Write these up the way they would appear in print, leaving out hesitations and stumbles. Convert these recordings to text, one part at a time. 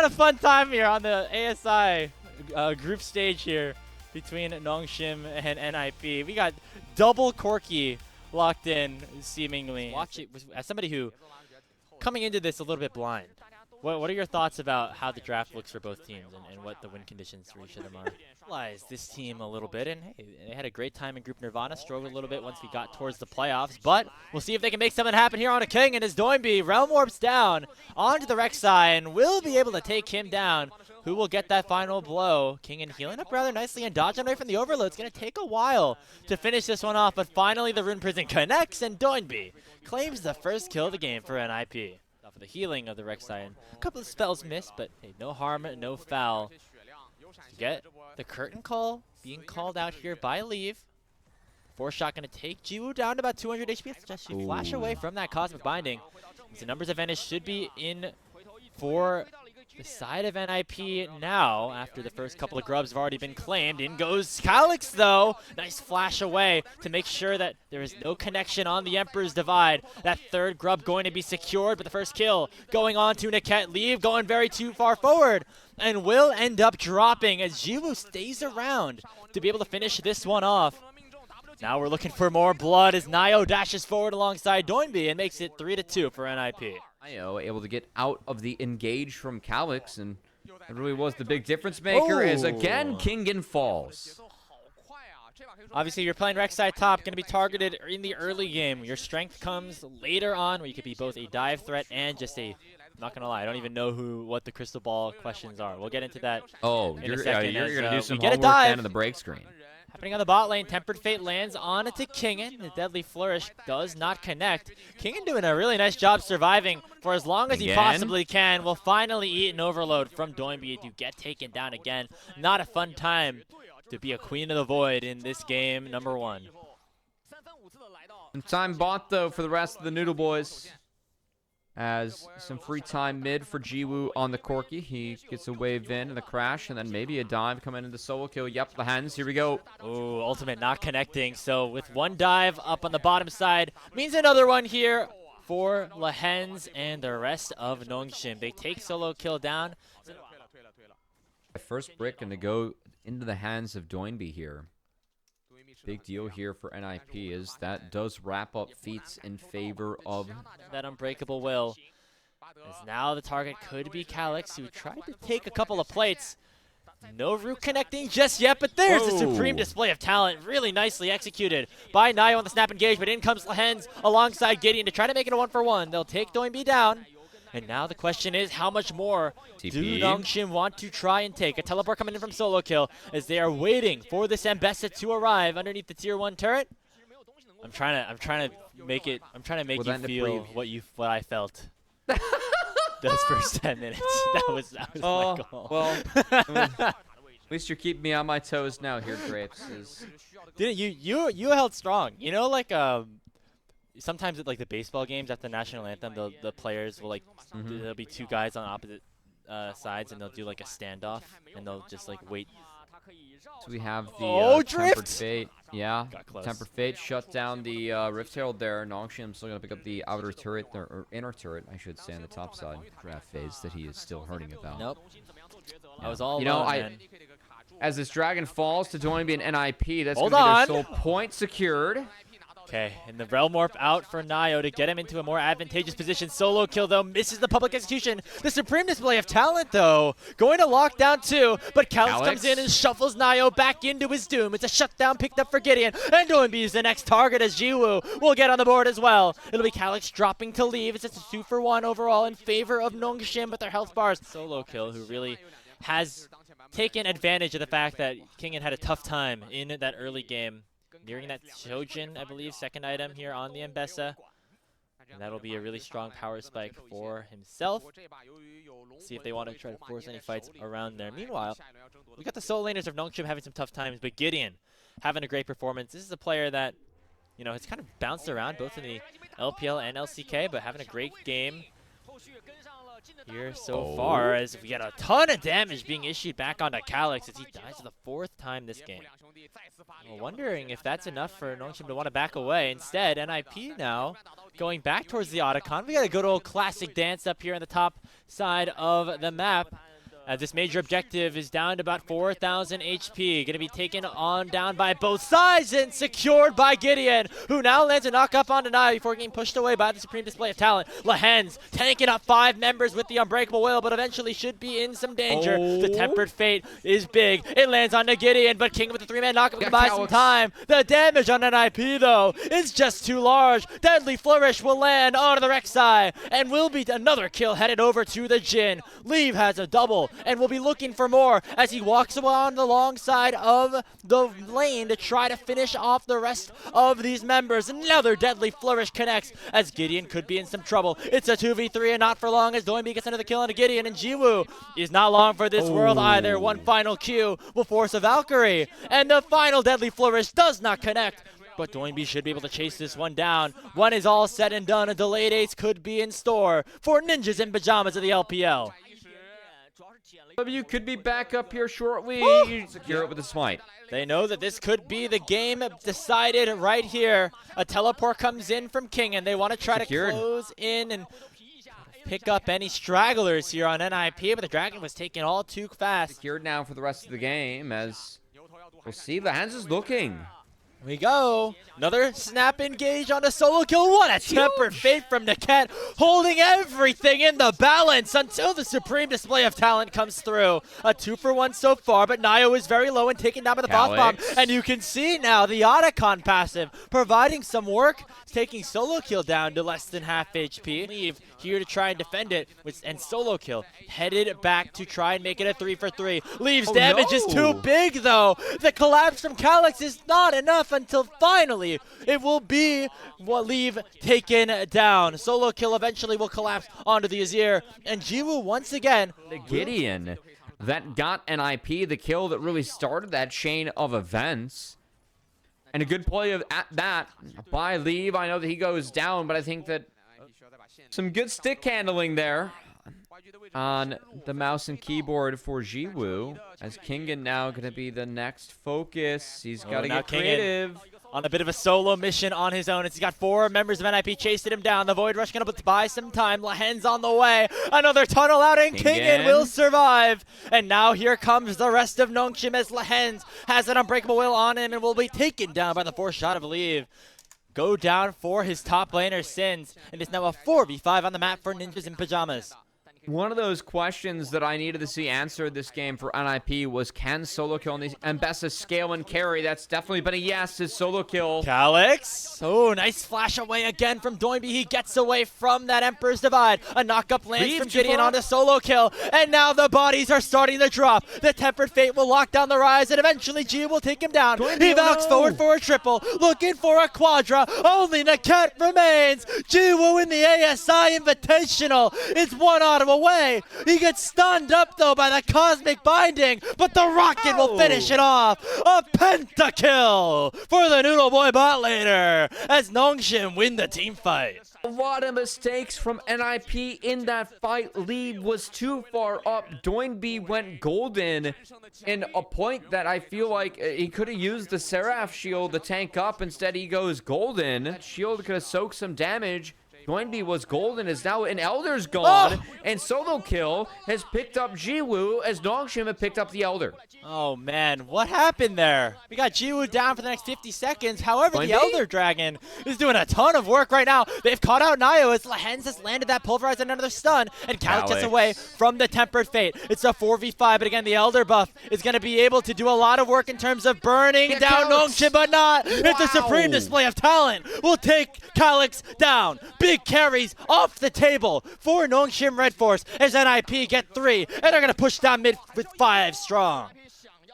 got a fun time here on the ASI group stage here between Nongshim and NIP. We got double Corky locked in, seemingly. Watch it as somebody who coming into this a little bit blind. What are your thoughts about how the draft looks for both teams and what the win conditions for each of them are? Realize this team a little bit, and hey, they had a great time in Group Nirvana, struggled a little bit once we got towards the playoffs, but we'll see if they can make something happen here on a King, and as Doinby realm warps down onto the Rek'Sai and will be able to take him down. Who will get that final blow? King healing up rather nicely and dodging away from the overload. It's going to take a while to finish this one off, but finally the Rune Prison connects, and Doinby claims the first kill of the game for NIP. For the healing of the Rek'Sai, and a couple of spells missed, but hey, no harm, no foul. To get the curtain call being called out here by Leave. Force shot going to take Jiwoo down to about 200 HP. It's just you flash away from that Cosmic Binding. The numbers advantage should be in for the side of NIP now, after the first couple of grubs have already been claimed. In goes Calyx, though. Nice flash away to make sure that there is no connection on the Emperor's Divide. That third grub going to be secured, but the first kill going on to Niket. Leave going very too far forward and will end up dropping as Jiwoo stays around to be able to finish this one off. Now we're looking for more blood as Nio dashes forward alongside Doinby and makes it 3-2 for NIP. Nio able to get out of the engage from Calyx, and it really was the big difference maker as again Kingen falls. Obviously you're playing Rek'Sai top, going to be targeted in the early game. Your strength comes later on where you could be both a dive threat and just a, I'm not going to lie, I don't even know what the crystal ball questions are. We'll get into that in a second. You're going to do some homework down in the break screen. Happening on the bot lane, Tempered Fate lands on it to Kingen. The Deadly Flourish does not connect. Kingen doing a really nice job surviving for as long as he possibly can. Will finally eat an overload from Doinby to get taken down again. Not a fun time to be a Queen of the Void in this game, number 1. And time bought, though, for the rest of the Noodle Boys. As some free time mid for Jiwoo on the Corky. He gets a wave in and the crash, and then maybe a dive coming into the solo kill. Yep, the hands. Here we go. Ooh, ultimate not connecting. So with one dive up on the bottom side, means another one here for Lehens and the rest of Nongshim. They take solo kill down. The first brick and to go into the hands of Doinby here. Big deal here for NIP is that does wrap up feats in favor of that Unbreakable Will. As now the target could be Calyx, who tried to take a couple of plates. No root connecting just yet, but there's a supreme display of talent. Really nicely executed by Nio on the snap engage, but in comes Lehens alongside Gideon to try to make it a 1-for-1. They'll take Doinby down. And now the question is, how much more do Nongshim want to try and take? A teleport coming in from solo kill as they are waiting for this Ambessa to arrive underneath the tier 1 turret. I'm trying to make you feel what I felt. Those first 10 minutes. That was my goal. Well, at least you're keeping me on my toes now here, Grapes. Didn't you held strong. You know, like sometimes at like the baseball games after the national anthem, the players will there'll be two guys on opposite sides, and they'll do like a standoff, and they'll just like wait. So we have the Tempered Fate. Yeah, Tempered Fate shut down the Rift Herald there. Nongshim still going to pick up the outer turret, or inner turret, I should say, on the top side. Draft phase that he is still hurting about. Nope. I was all as this dragon falls to Doinby and NIP, that's going to be their sole point secured. Okay, and the Realm Warp out for Nio to get him into a more advantageous position. Solo kill, though, misses the public execution. The supreme display of talent, though, going to lock down 2, but Calyx comes in and shuffles Nio back into his doom. It's a shutdown picked up for Gideon, and Doinby is the next target as Jiwoo will get on the board as well. It'll be Calyx dropping to leave. It's just a 2-for-1 overall in favor of Nongshim, but their health bars. Solo kill, who really has taken advantage of the fact that Kingen had a tough time in that early game. Nearing that Shojin, I believe, second item here on the Ambessa. And that'll be a really strong power spike for himself. See if they want to try to force any fights around there. Meanwhile, we got the solo laners of Nongshim having some tough times, but Gideon having a great performance. This is a player that, you know, has kind of bounced around both in the LPL and LCK, but having a great game here so far, as we get a ton of damage being issued back onto Calyx as he dies for the 4th time this game. Well, wondering if that's enough for Nongshim to want to back away. Instead, NIP now going back towards the Otacon. We got a good old classic dance up here on the top side of the map. This major objective is down to about 4,000 HP. Going to be taken on down by both sides and secured by Gideon, who now lands a knock up on Deny before getting pushed away by the supreme display of talent. Lehens tanking up 5 members with the Unbreakable Will, but eventually should be in some danger. The Tempered Fate is big. It lands onto Gideon, but King with the 3-man knock up can buy some time. The damage on NIP, though, is just too large. Deadly Flourish will land onto the Rek'Sai, and will be another kill headed over to the Jhin. Leave has a double, and will be looking for more as he walks on the long side of the lane to try to finish off the rest of these members. Another Deadly Flourish connects as Gideon could be in some trouble. It's a 2v3 and not for long as Doinby gets another kill on Gideon, and Jiwoo is not long for this world either. One final Q will force a Valkyrie, and the final Deadly Flourish does not connect. But Doinby should be able to chase this one down. When is all said and done, a delayed ace could be in store for Ninjas in Pyjamas of the LPL. W could be back up here shortly. Secure it with a smite. They know that this could be the game decided right here. A teleport comes in from King, and they want to try to close in and pick up any stragglers here on NIP, but the Dragon was taken all too fast. Secured now for the rest of the game, as we'll see. Lehens is looking. Here we go. Another snap engage on a solo kill. What a Tempered Fate from Niket, holding everything in the balance until the supreme display of talent comes through. A 2-for-1 so far, but Nio is very low and taken down by the boss bomb. And you can see now the Otacon passive providing some work, taking solo kill down to less than half HP. Leave here to try and defend it, and solo kill headed back to try and make it a 3-for-3. Leave's damage is too big though. The collapse from Calyx is not enough until finally it will be Leave taken down. Solo kill eventually will collapse onto the Azir, and Jiwoo once again. The Gideon that got NIP, the kill that really started that chain of events. And a good play at that by Leave. I know that he goes down, but I think that some good stick handling there on the mouse and keyboard for Jiwoo, as Kingen now going to be the next focus. He's got to get creative. On a bit of a solo mission on his own. He's got 4 members of NIP chasing him down. The Void Rush going to buy some time. Lehens on the way. Another tunnel out, and Kingen will survive. And now here comes the rest of Nongshim as Lehens has an Unbreakable Will on him and will be taken down by the 4th shot of Leave. Go down for his top laner Sins, and it's now a 4v5 on the map for Ninjas in Pyjamas. One of those questions that I needed to see answered this game for NIP was, can solo kill and Mbessa scale and carry? That's definitely been a yes, his solo kill. Calyx. Oh, nice flash away again from Doinby. He gets away from that Emperor's Divide. A knock-up lands from Gideon on a solo kill. And now the bodies are starting to drop. The Tempered Fate will lock down the rise, and eventually G will take him down. He valks forward for a triple, looking for a quadra. Only Niket remains. Jiwoo in the ASI Invitational. It's 1 out of away. He gets stunned up though by the Cosmic Binding, but the Rocket will finish it off. A pentakill for the Noodle Boy bot laner as Nongshim win the team fight. A lot of mistakes from NIP in that fight. Lead was too far up. Doinby went golden in a point that I feel like he could have used the Seraph shield to tank up. Instead he goes golden. Shield could have soaked some damage. Doinby was golden, is now an Elder's gone, and solo kill has picked up Jiwoo as Nongshim have picked up the Elder. Oh man, what happened there? We got Jiwoo down for the next 50 seconds. However, the Elder Dragon is doing a ton of work right now. They've caught out Nio as Lehens has landed that pulverize and another stun, and Calyx gets away from the Tempered Fate. It's a 4v5, but again, the Elder buff is going to be able to do a lot of work in terms of burning down Nongshim, but not. It's a supreme display of talent. We'll take Calyx down. Big carries off the table for Nongshim RedForce as NIP get 3, and they're going to push down mid with 5 strong.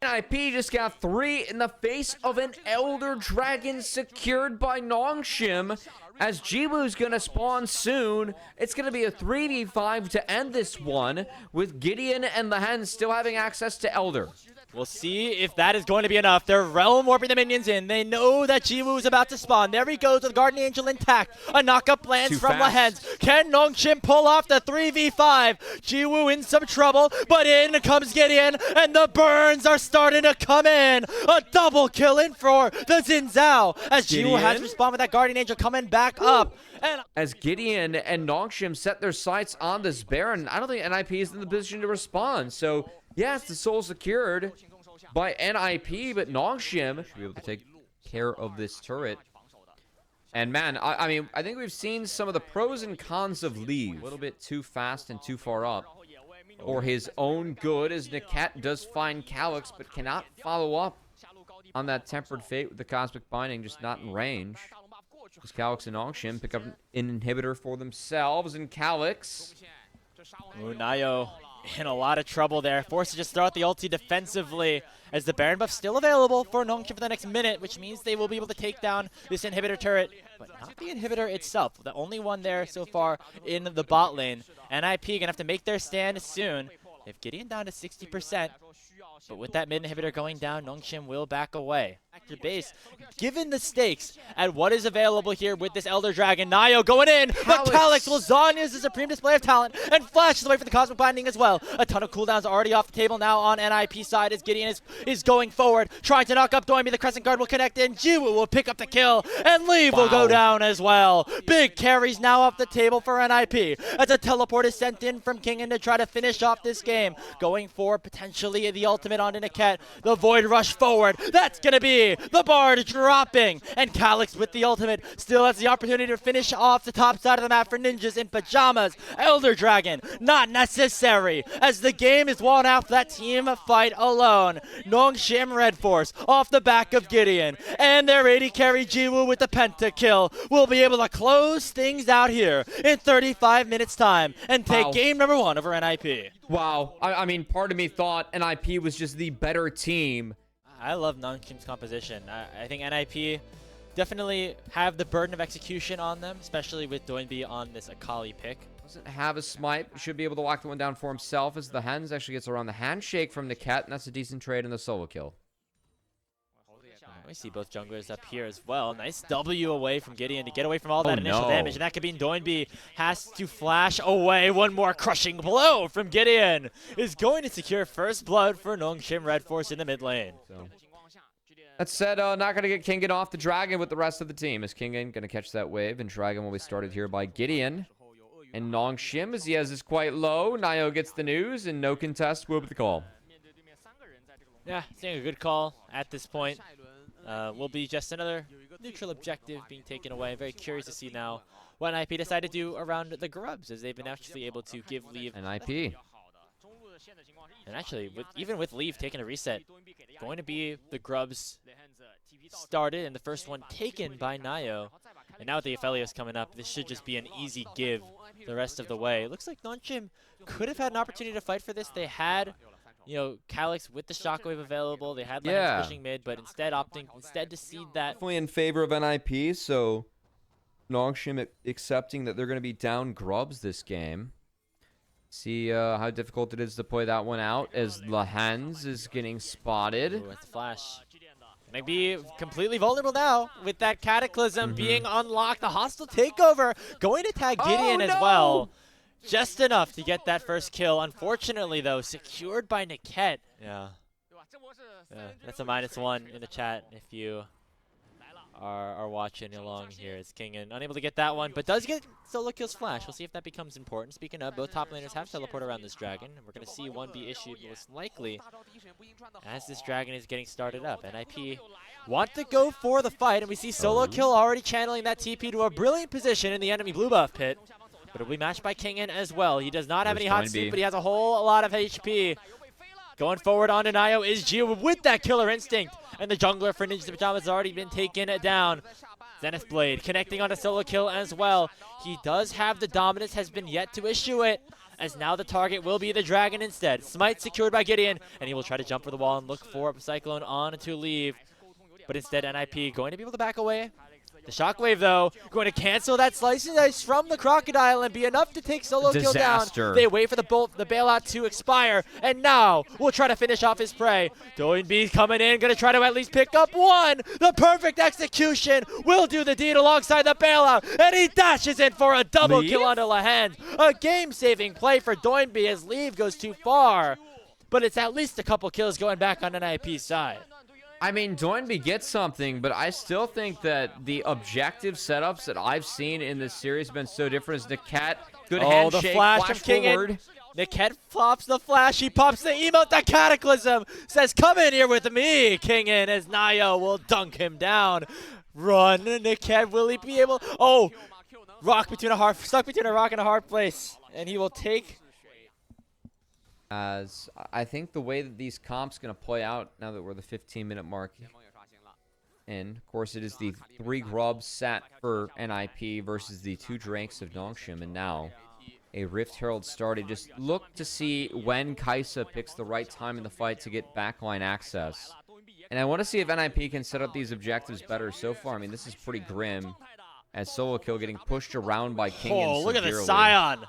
NIP just got 3 in the face of an Elder Dragon secured by Nongshim. As Jiwoo's going to spawn soon, it's going to be a 3v5 to end this one, with Gideon and Lehens still having access to Elder. We'll see if that is going to be enough. They're realm warping the minions in. They know that Jiwoo is about to spawn. There he goes with Guardian Angel intact. A knock-up lands from Lehens. Can Nongshim pull off the 3v5? Jiwoo in some trouble, but in comes Gideon, and the burns are starting to come in. A double kill in for the Xin Zhao, as Jiwoo has to respond with that Guardian Angel coming back up. And as Gideon and Nongshim set their sights on this Baron, I don't think NIP is in the position to respond. So, yes, the soul secured by NIP, but Nongshim should be able to take care of this turret. And man, I mean, I think we've seen some of the pros and cons of Leave. A little bit too fast and too far up for his own good, as Niket does find Calyx, but cannot follow up on that Tempered Fate with the Cosmic Binding, just not in range. As Calyx and Nongshim pick up an inhibitor for themselves, and Calyx. Nayo in a lot of trouble there. Forced to just throw out the ulti defensively, as the Baron buff still available for Nongshim for the next minute, which means they will be able to take down this inhibitor turret, but not the inhibitor itself. The only one there so far in the bot lane. NIP gonna have to make their stand soon. They have Gideon down to 60%. But with that mid inhibitor going down, Nongshim will back away. Back to base. Given the stakes at what is available here with this Elder Dragon, Nayo going in, but Calyx lasagnas the supreme display of talent and flashes away for the Cosmic Binding as well. A ton of cooldowns already off the table now on NIP side as Gideon is going forward, trying to knock up Doimby. The Crescent Guard will connect in. Jiwoo will pick up the kill, and Leave will go down as well. Big carries now off the table for NIP as a teleport is sent in from Kingen to try to finish off this game. Going for potentially the ultimate onto Niket. The Void Rush forward. That's going to be the Bard dropping. And Calyx with the ultimate still has the opportunity to finish off the top side of the map for Ninjas in Pyjamas. Elder Dragon, not necessary, as the game is won out for that team fight alone. Nongshim RedForce off the back of Gideon. And their 80 carry Jiwoo with the pentakill will be able to close things out here in 35 minutes time and take game number 1 over NIP. Wow. I mean, part of me thought NIP was just the better team. I love Nongshim's composition. I think NIP definitely have the burden of execution on them, especially with Doinby on this Akali pick. Doesn't have a smite. Should be able to lock the one down for himself, as the Hens actually gets around the handshake from Niket, and that's a decent trade in the solo kill. We see both junglers up here as well. Nice W away from Gideon to get away from all that initial damage. And that could be Doinby has to flash away. One more crushing blow from Gideon is going to secure first blood for Nongshim RedForce in the mid lane. So, that said, not going to get Kingen off the Dragon with the rest of the team. Is Kingen going to catch that wave? And Dragon will be started here by Gideon. And Nongshim, as he has is quite low. Nayo gets the news, and no contest will be the call. Yeah, seeing a good call at this point. Will be just another neutral objective being taken away. Very curious to see now what NIP decide to do around the Grubs, as they've been actually able to give Leave. NIP. And actually, even with Leave taking a reset, going to be the Grubs started and the first one taken by Nayo. And now with the Aphelios coming up, this should just be an easy give the rest of the way. It looks like Nongshim could have had an opportunity to fight for this. They had, you know, Calyx with the shockwave available. They had Lance pushing mid, but instead opting to seed that. Definitely in favor of NIP, so Nongshim accepting that they're going to be down Grubs this game. See how difficult it is to play that one out, as Lahans is getting spotted. Ooh, it's a flash. Gonna be completely vulnerable now with that Cataclysm being unlocked. The hostile takeover going to tag Gideon as well. Just enough to get that first kill. Unfortunately, though, secured by Niket. Yeah, that's a -1 in the chat if you are watching along here. It's Kingen unable to get that one, but does get solo kills flash. We'll see if that becomes important. Speaking of, both top laners have teleport around this dragon. We're going to see one be issued most likely as this dragon is getting started up. NIP want to go for the fight, and we see solo kill already channeling that TP to a brilliant position in the enemy blue buff pit. But it'll be matched by Kingen as well. He does not have any hot soup, but he has a whole lot of HP. Going forward onto Nayo is Jiwoo with that killer instinct. And the jungler for Ninjas in Pyjamas has already been taken down. Zenith Blade connecting on a solo kill as well. He does have the dominance, has been yet to issue it, as now the target will be the dragon instead. Smite secured by Gideon, and he will try to jump for the wall and look for Cyclone on to Leave. But instead, NIP going to be able to back away. The shockwave, though, going to cancel that slice and dice from the Crocodile and be enough to take solo kill down. They wait for the bailout to expire, and now we'll try to finish off his prey. Doinby coming in, going to try to at least pick up one. The perfect execution will do the deed alongside the bailout, and he dashes in for a double kill onto Lahans. A game-saving play for Doinby as Leave goes too far, but it's at least a couple kills going back on NIP's side. I mean, Doinby gets something, but I still think that the objective setups that I've seen in this series have been so different. As Niket, good handshake, the flash from forward. Niket flops the flash. He pops the emote. The Cataclysm says, "Come in here with me, Kingin," as Nayo will dunk him down. Run, Niket. Will he be able? Oh, stuck between a rock and a hard place, and he will take. As I think the way that these comps going to play out now that we're the 15-minute mark in, of course, it is the 3 grubs set for NIP versus the 2 drakes of Nongshim, and now a Rift Herald started. Just look to see when Kaisa picks the right time in the fight to get backline access. And I want to see if NIP can set up these objectives better. So far, I mean, this is pretty grim, as solo kill getting pushed around by King. Oh, look at the Scion.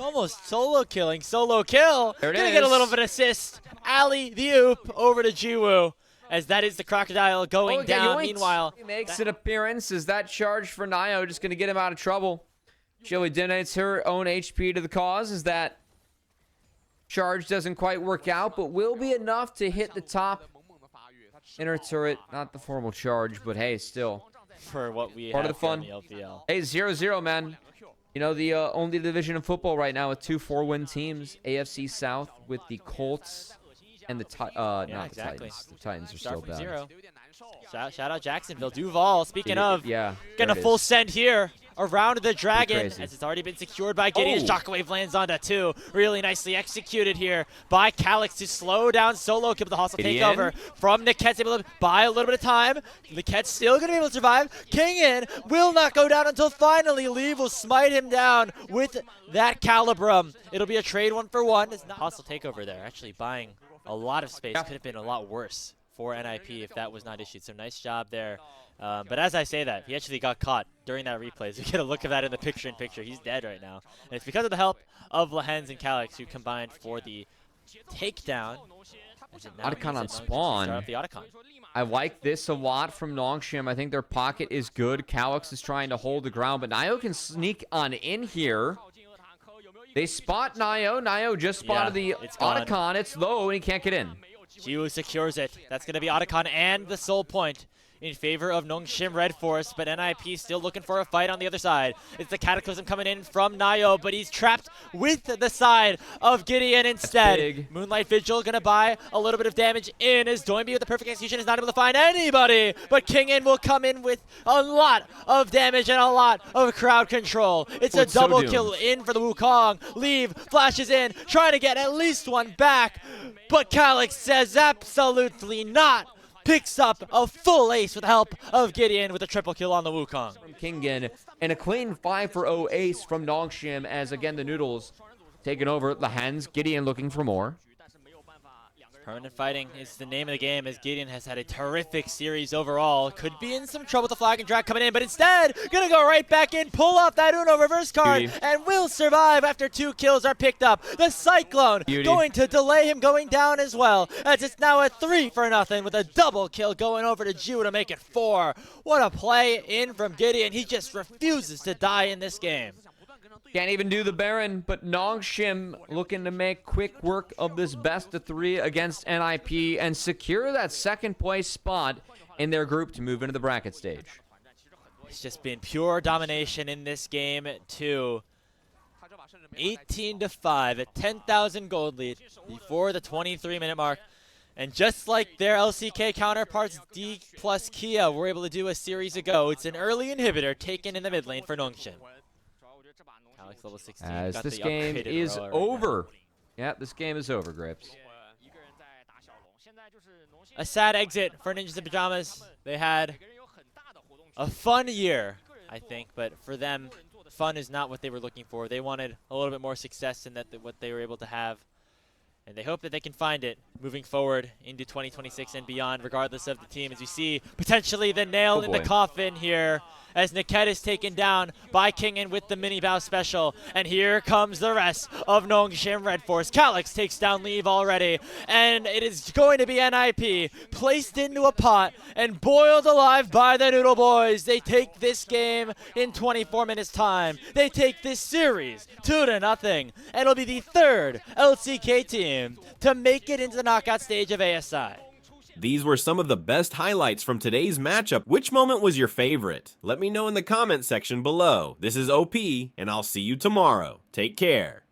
Almost solo killing. Solo kill. There it Gonna is. get a little bit of assist. Alley the oop over to Jiwoo, as that is the Crocodile going down. Meanwhile, he makes an appearance. Is that charge for Nayo just going to get him out of trouble? Chili donates her own HP to the cause, as that charge doesn't quite work out, but will be enough to hit the top inner turret. Not the formal charge, but hey, still. For what we Part have of the fun. here in the LPL. Hey, 0-0, man. You know, the only division of football right now with 2 4-win teams. AFC South with the Colts and the Titans. The Titans are still bad. 0. Shout out Jacksonville. Duval, speaking of, yeah, getting a full send here around the Dragon, crazy. as it's already been secured by Gideon. Shockwave lands onto 2. Really nicely executed here by Calix to slow down solo kill with the hostile takeover from Niket's able to buy a little bit of time. Niket's still going to be able to survive. Kingin will not go down until finally Leave will smite him down with that Calibrum. It'll be a trade 1-for-1. It's not hostile takeover there, actually buying a lot of space. Could have been a lot worse for NIP if that was not issued. So nice job there. But as I say that, he actually got caught during that replay. So you get a look of that in the picture-in-picture. He's dead right now. And it's because of the help of Lehens and Calix, who combined for the takedown. Otacon on spawn. I like this a lot from Nongshim. I think their pocket is good. Calix is trying to hold the ground, but Nayo can sneak on in here. They spot Nayo. Nayo just spotted the Otacon. It's low, and he can't get in. Jiwoo secures it. That's going to be Otacon and the soul point in favor of Nongshim RedForce, but NIP still looking for a fight on the other side. It's the Cataclysm coming in from Nayo, but he's trapped with the side of Gideon instead. Moonlight Vigil going to buy a little bit of damage in, as Doinby with the perfect execution is not able to find anybody, but Kingin will come in with a lot of damage and a lot of crowd control. It's a double kill in for the Wukong. Leave flashes in, trying to get at least one back, but Calix says absolutely not. Picks up a full ace with the help of Gideon with a triple kill on the Wukong. From Kingin, and a clean 5-for-0 ace from Nongshim, as again the Noodles taking over the hands. Gideon looking for more. Permanent fighting is the name of the game, as Gideon has had a terrific series overall. Could be in some trouble with the flag and drag coming in, but instead, gonna go right back in, pull off that Uno reverse card, and will survive after 2 kills are picked up. The Cyclone going to delay him going down as well, as it's now a 3-for-0 with a double kill going over to Jiwoo to make it 4. What a play in from Gideon. He just refuses to die in this game. Can't even do the Baron, but Nongshim looking to make quick work of this best-of-3 against NIP and secure that second-place spot in their group to move into the bracket stage. It's just been pure domination in this game, too. 18-5, a 10,000 gold lead before the 23-minute mark. And just like their LCK counterparts, D plus Kia were able to do a series ago, it's an early inhibitor taken in the mid lane for Nongshim. Level 16, as this game is over. Yeah, this game is over, Grips. A sad exit for Ninjas in Pyjamas. They had a fun year, I think, but for them, fun is not what they were looking for. They wanted a little bit more success than what they were able to have. And they hope that they can find it moving forward into 2026 and beyond, regardless of the team. As we see potentially the nail in the coffin here, as Niket is taken down by Kingin with the mini bow special. And here comes the rest of Nongshim RedForce. Calix takes down Leave already, and it is going to be NIP placed into a pot and boiled alive by the Noodle Boys. They take this game in 24 minutes time. They take this series 2-0, and it'll be the 3rd LCK team to make it into the knockout stage of ASI. These were some of the best highlights from today's matchup. Which moment was your favorite? Let me know in the comment section below. This is OP, and I'll see you tomorrow. Take care.